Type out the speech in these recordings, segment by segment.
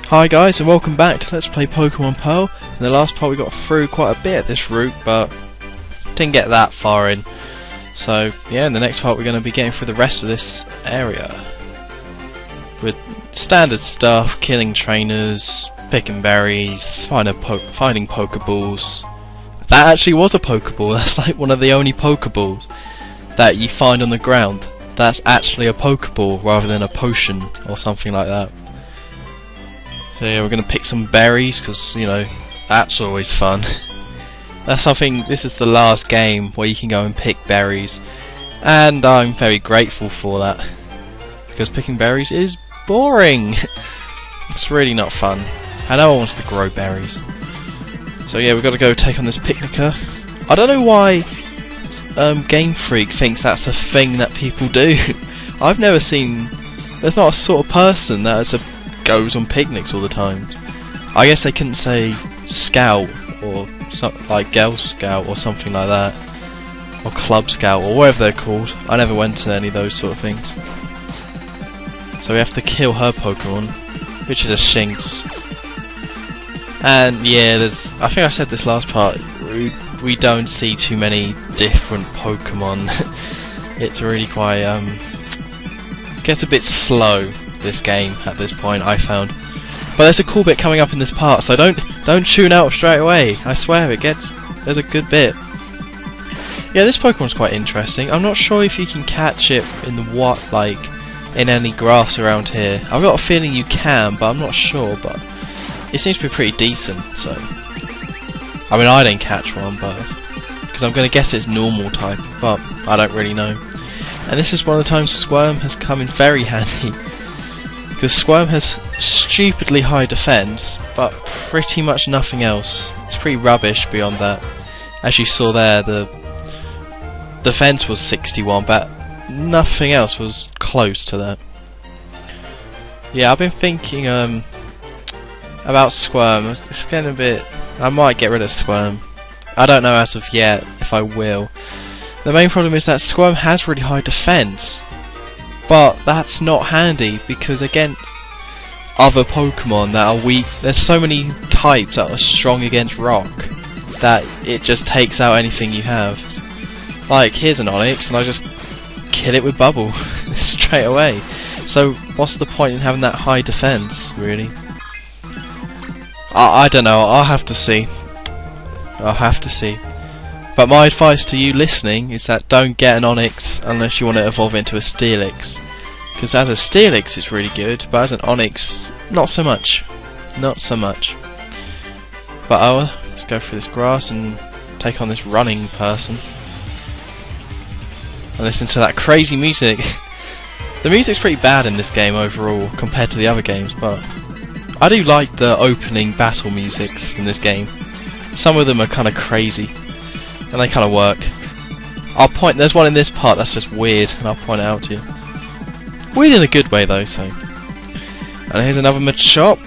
Hi guys, and welcome back to Let's Play Pokemon Pearl. In the last part we got through quite a bit of this route, but didn't get that far in. So yeah, in the next part we're going to be getting through the rest of this area. With standard stuff, killing trainers, picking berries, finding Pokeballs. That actually was a Pokeball, that's like one of the only Pokeballs that you find on the ground. That's actually a Pokeball rather than a potion or something like that. So yeah, we're going to pick some berries because, you know, that's always fun. That's something, this is the last game where you can go and pick berries. And I'm very grateful for that. Because picking berries is boring. It's really not fun. And no one wants to grow berries. So yeah, we've got to go take on this Picnicker. I don't know why Game Freak thinks that's a thing that people do. I've never seen, there's not a sort of person that goes on picnics all the time. I guess they couldn't say Scout or something like Girl Scout or something like that, or Club Scout or whatever they're called. I never went to any of those sort of things. So we have to kill her Pokemon, which is a Shinx. And yeah, I think I said this last part, we don't see too many different Pokemon. It's really quite gets a bit slow, this game at this point, I found. But there's a cool bit coming up in this part, so don't tune out straight away. I swear there's a good bit. Yeah, this Pokemon's quite interesting. I'm not sure if you can catch it in in any grass around here. I've got a feeling you can, but I'm not sure. But it seems to be pretty decent. So I mean, I didn't catch one, but because I'm going to guess it's normal type, but I don't really know. And this is one of the times Squirm has come in very handy. Because Squirm has stupidly high defense, but pretty much nothing else. It's pretty rubbish beyond that. As you saw there, the defense was 61, but nothing else was close to that. Yeah, I've been thinking about Squirm. It's getting a bit, I might get rid of Squirm. I don't know as of yet if I will. The main problem is that Squirm has really high defense, but that's not handy because against other Pokemon that are weak, there's so many types that are strong against rock that it just takes out anything you have. Like, here's an Onix and I just kill it with Bubble straight away. So what's the point in having that high defense, really? I don't know, I'll have to see. But my advice to you listening is that don't get an Onix unless you want to evolve into a Steelix. Because as a Steelix it's really good, but as an Onix, not so much. Not so much. But let's go through this grass and take on this running person. And listen to that crazy music. The music's pretty bad in this game overall compared to the other games, but I do like the opening battle musics in this game. Some of them are kind of crazy, and they kind of work. There's one in this part that's just weird, and I'll point it out to you. Weird in a good way though, so. And here's another Machop.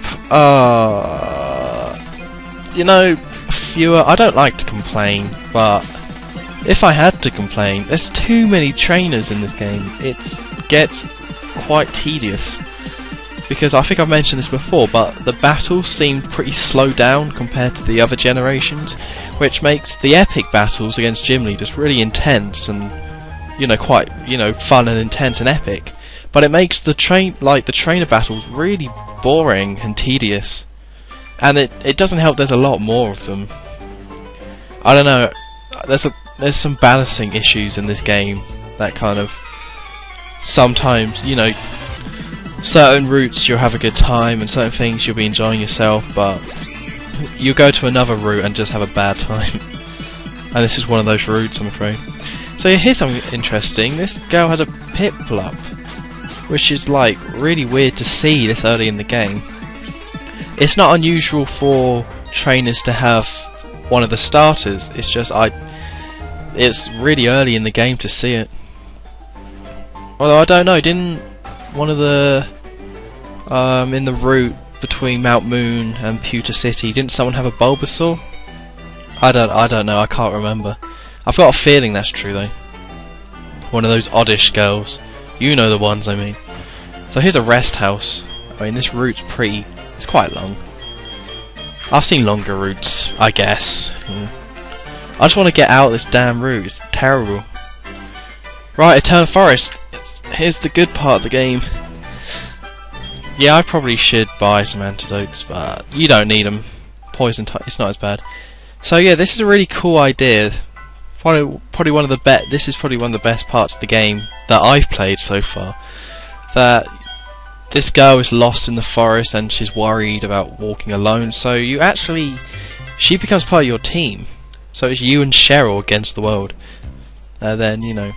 You know, I don't like to complain, but if I had to complain, there's too many trainers in this game. It gets quite tedious. Because I think I've mentioned this before, but the battles seem pretty slowed down compared to the other generations, which makes the epic battles against Gimli just really intense and, you know, quite, you know, fun and intense and epic. But it makes the trainer battles really boring and tedious, and it doesn't help. There's a lot more of them. I don't know. There's some balancing issues in this game that kind of sometimes, you know. Certain routes you'll have a good time and certain things you'll be enjoying yourself, but you'll go to another route and just have a bad time. And this is one of those routes, I'm afraid. So here's something interesting. This girl has a Piplup, which is like really weird to see this early in the game. It's not unusual for trainers to have one of the starters. It's just it's really early in the game to see it. Although I don't know, didn't one of the in the route between Mount Moon and Pewter City, didn't someone have a Bulbasaur? I don't know, I can't remember. I've got a feeling that's true though. One of those oddish girls. You know the ones I mean. So here's a rest house. I mean, this route's pretty It's quite long. I've seen longer routes, I guess. I just want to get out of this damn route. It's terrible. Right, Eternal Forest. Here's the good part of the game. Yeah, I probably should buy some antidotes, but you don't need them. Poison type, it's not as bad. So yeah, this is a really cool idea. Probably one of the this is probably one of the best parts of the game that I've played so far. That this girl is lost in the forest and she's worried about walking alone. So she becomes part of your team. So it's you and Cheryl against the world. Then you know.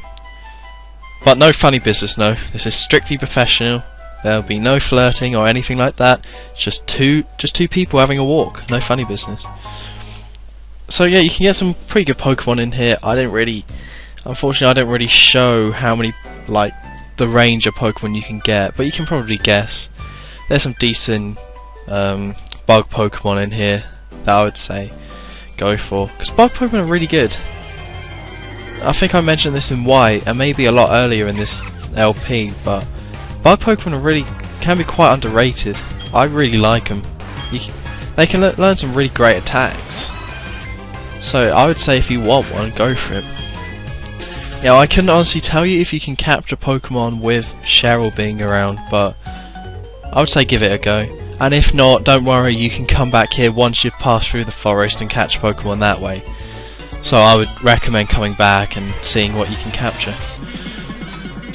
But no funny business, no. This is strictly professional. There'll be no flirting or anything like that. Just two people having a walk. No funny business. So yeah, you can get some pretty good Pokemon in here. Unfortunately, I don't really show how many, like, the range of Pokemon you can get, but you can probably guess. There's some decent bug Pokemon in here that I would say go for, because bug Pokemon are really good. I think I mentioned this in White and maybe a lot earlier in this LP, but bug Pokemon can be quite underrated. I really like them. They can learn some really great attacks. So I would say if you want one, go for it. Yeah, I couldn't honestly tell you if you can capture Pokemon with Cheryl being around, but I would say give it a go. And if not, don't worry, you can come back here once you've passed through the forest and catch Pokemon that way. So I would recommend coming back and seeing what you can capture.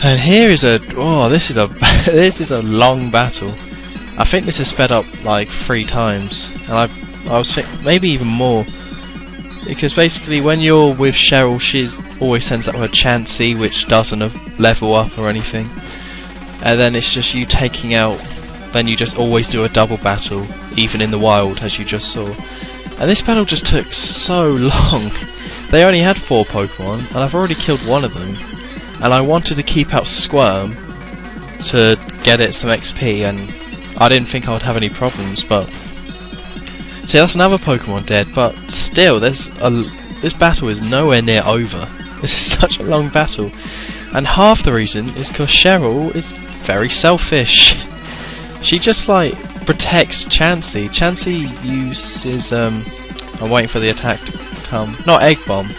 And here is this is a long battle. I think this is sped up like 3 times, and I was thinking maybe even more, because basically when you're with Cheryl, she always sends up her Chansey, which doesn't level up or anything, and then it's just you taking out. Then you just always do a double battle, even in the wild, as you just saw. And this battle just took so long. They only had 4 Pokemon, and I've already killed one of them. And I wanted to keep out Squirm to get it some XP, and I didn't think I would have any problems, but see, that's another Pokemon dead, but still, this battle is nowhere near over. This is such a long battle, and half the reason is because Cheryl is very selfish. She just like protects Chansey. Chansey uses I'm waiting for the attack to come. Not Egg Bomb.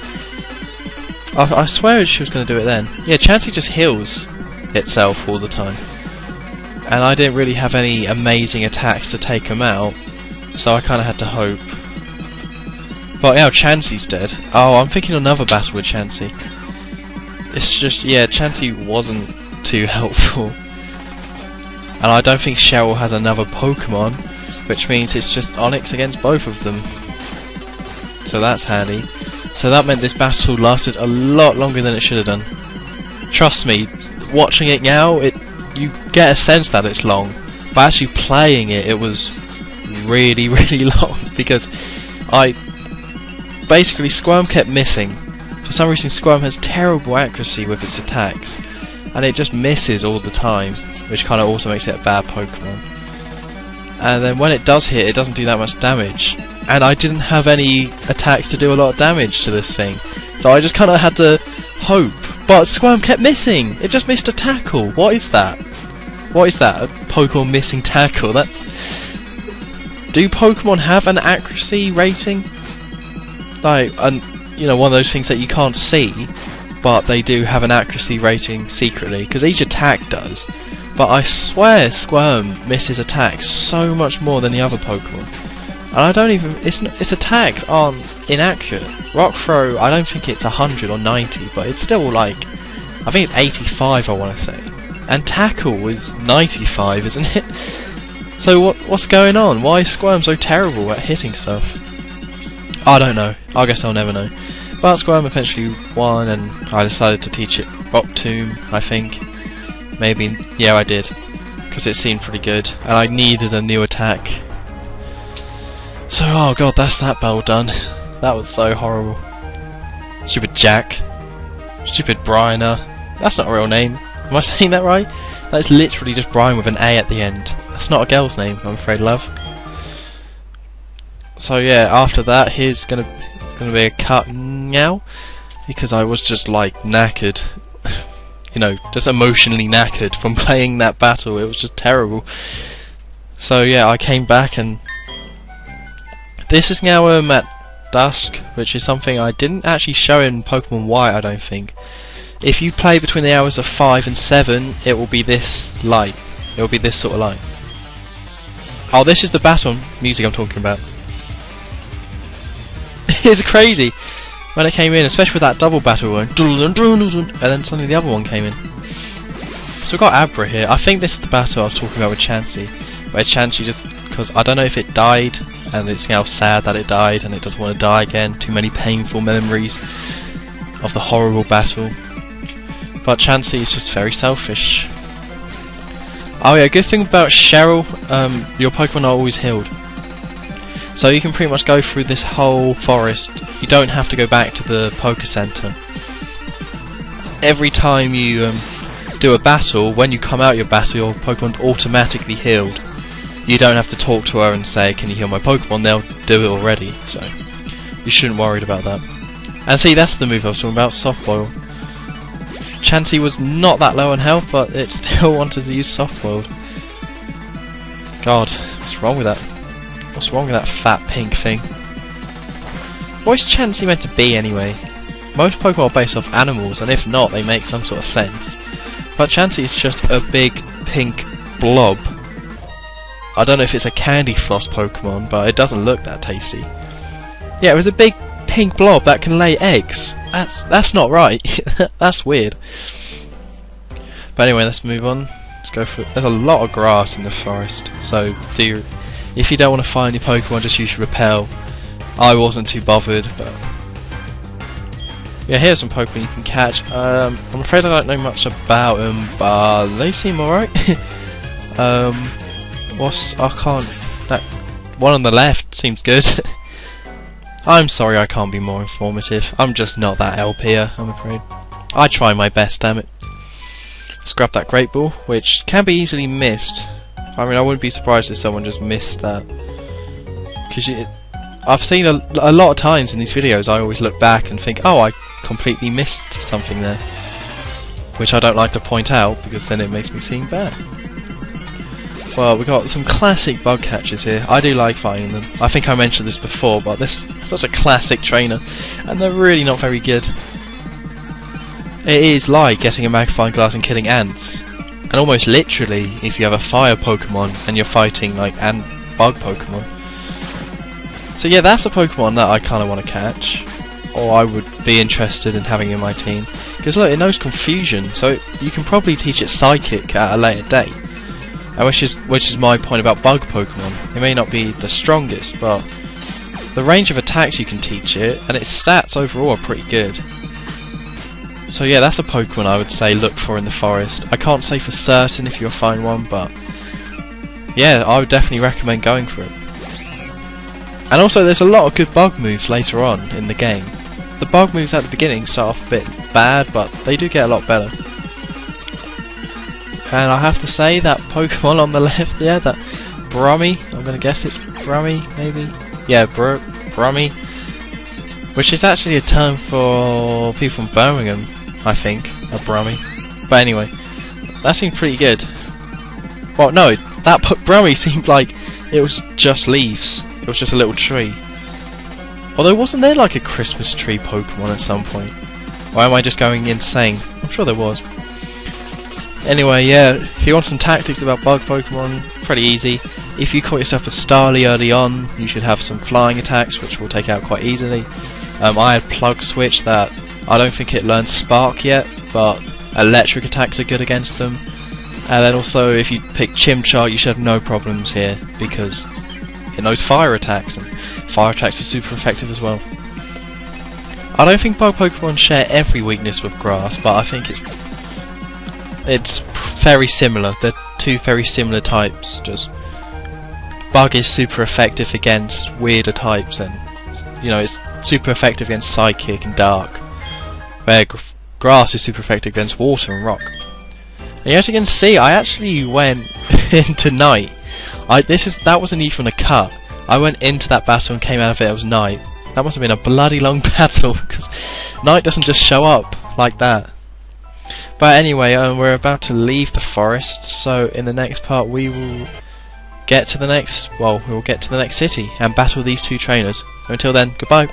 I swear she was going to do it then. Yeah, Chansey just heals itself all the time. And I didn't really have any amazing attacks to take him out, so I kind of had to hope. But yeah, Chansey's dead. Oh, I'm thinking another battle with Chansey. It's just, yeah, Chansey wasn't too helpful. And I don't think Cheryl has another Pokemon, which means it's just Onix against both of them. So that's handy. So that meant this battle lasted a lot longer than it should have done. Trust me, watching it now, you get a sense that it's long, but actually playing it, it was really, really long, because basically Squirm kept missing. For some reason Squirm has terrible accuracy with its attacks, and it just misses all the time, which kind of also makes it a bad Pokemon. And then when it does hit, it doesn't do that much damage. And I didn't have any attacks to do a lot of damage to this thing, so I just kind of had to hope. But Squirm kept missing. It just missed a tackle. What is that? What is that? A Pokemon missing tackle? Do Pokemon have an accuracy rating? Like, you know, one of those things that you can't see, but they do have an accuracy rating secretly, because each attack does. But I swear Squirm misses attacks so much more than the other Pokemon. And I don't even, its attacks aren't inaccurate. Rock Throw, I don't think it's 100 or 90, but it's still like, I think it's 85 I want to say. And Tackle is 95, isn't it? So what's going on? Why is Squirm so terrible at hitting stuff? I don't know. I guess I'll never know. But Squirm eventually won, and I decided to teach it Rock Tomb, I think. Maybe, yeah, I did. Because it seemed pretty good, and I needed a new attack. So, oh god, that's that battle done. That was so horrible. Stupid Jack. Stupid Brianer. That's not a real name. Am I saying that right? That's literally just Brian with an A at the end. That's not a girl's name, I'm afraid, love. So yeah, after that, here's gonna be a cut now, because I was just like knackered. You know, just emotionally knackered from playing that battle. It was just terrible. So yeah, I came back, and this is now at dusk, which is something I didn't actually show in Pokemon Y, I don't think. If you play between the hours of 5 and 7, it will be this light. It will be this sort of light. Oh, this is the battle music I'm talking about. It's crazy when it came in, especially with that double battle one, and then suddenly the other one came in. So we've got Abra here. I think this is the battle I was talking about with Chansey, where Chansey just, because I don't know if it died and it's now sad that it died and it doesn't want to die again. Too many painful memories of the horrible battle. But Chansey is just very selfish. Oh yeah, good thing about Cheryl, your Pokemon are always healed. So you can pretty much go through this whole forest. You don't have to go back to the Poké Center. Every time you do a battle, when you come out your battle, your Pokemon's automatically healed. You don't have to talk to her and say, can you heal my Pokemon? They'll do it already, so you shouldn't worry about that. And see, that's the move I was talking about, Soft Boil. Chansey was not that low on health, but it still wanted to use Soft Boiled. God, what's wrong with that? What's wrong with that fat pink thing? What is Chansey meant to be anyway? Most Pokemon are based off animals, and if not, they make some sort of sense. But Chansey is just a big pink blob. I don't know if it's a candy floss Pokemon, but it doesn't look that tasty. Yeah, it was a big pink blob that can lay eggs. That's not right. That's weird. But anyway, let's move on. Let's go for. There's a lot of grass in the forest, so if you don't want to find your Pokemon, just use Repel. I wasn't too bothered, but yeah, here's some Pokemon you can catch. I'm afraid I don't know much about them, but they seem alright. That one on the left seems good. I'm sorry I can't be more informative. I'm just not that LP'er, I'm afraid. I try my best, damn it. Let's grab that Great Ball, which can be easily missed. I mean, I wouldn't be surprised if someone just missed that. Because I've seen a lot of times in these videos, I always look back and think, oh, I completely missed something there. Which I don't like to point out, because then it makes me seem bad. Well, we've got some classic bug catchers here. I do like fighting them. I think I mentioned this before, but this is such a classic trainer, and they're really not very good. It is like getting a magnifying glass and killing ants. And almost literally, if you have a fire Pokemon and you're fighting like ant bug Pokemon. So yeah, that's a Pokemon that I kind of want to catch, or I would be interested in having in my team. Because look, it knows Confusion, so you can probably teach it Psychic at a later date. And which is my point about bug Pokemon. It may not be the strongest, but the range of attacks you can teach it, and its stats overall are pretty good. So yeah, that's a Pokemon I would say look for in the forest. I can't say for certain if you'll find one, but yeah, I would definitely recommend going for it. And also there's a lot of good bug moves later on in the game. The bug moves at the beginning start off a bit bad, but they do get a lot better. And I have to say that Pokemon on the left there, that Brummy, I'm going to guess it's Brummy maybe? Yeah, Brummy. Which is actually a term for people from Birmingham, I think, a Brummy. But anyway, that seemed pretty good. Well, no, that Brummy seemed like it was just leaves. It was just a little tree. Although wasn't there like a Christmas tree Pokemon at some point? Or am I just going insane? I'm sure there was. Anyway, yeah, if you want some tactics about bug Pokemon, pretty easy. If you caught yourself a Starly early on, you should have some flying attacks, which will take out quite easily. I had Plug Switch that I don't think it learned Spark yet, but electric attacks are good against them. And then also, if you pick Chimchar, you should have no problems here, because it knows fire attacks, and fire attacks are super effective as well. I don't think bug Pokemon share every weakness with grass, but I think it's very similar. They're two very similar types. Just bug is super effective against weirder types, and you know, it's super effective against Psychic and Dark. Where grass is super effective against water and rock. And as you can see, I actually went into night. That wasn't even a cut. I went into that battle and came out of it. It was night. That must have been a bloody long battle, because night doesn't just show up like that. But anyway, we're about to leave the forest, so in the next part we will get to the next, well, we'll get to the next city and battle these two trainers. So until then, goodbye.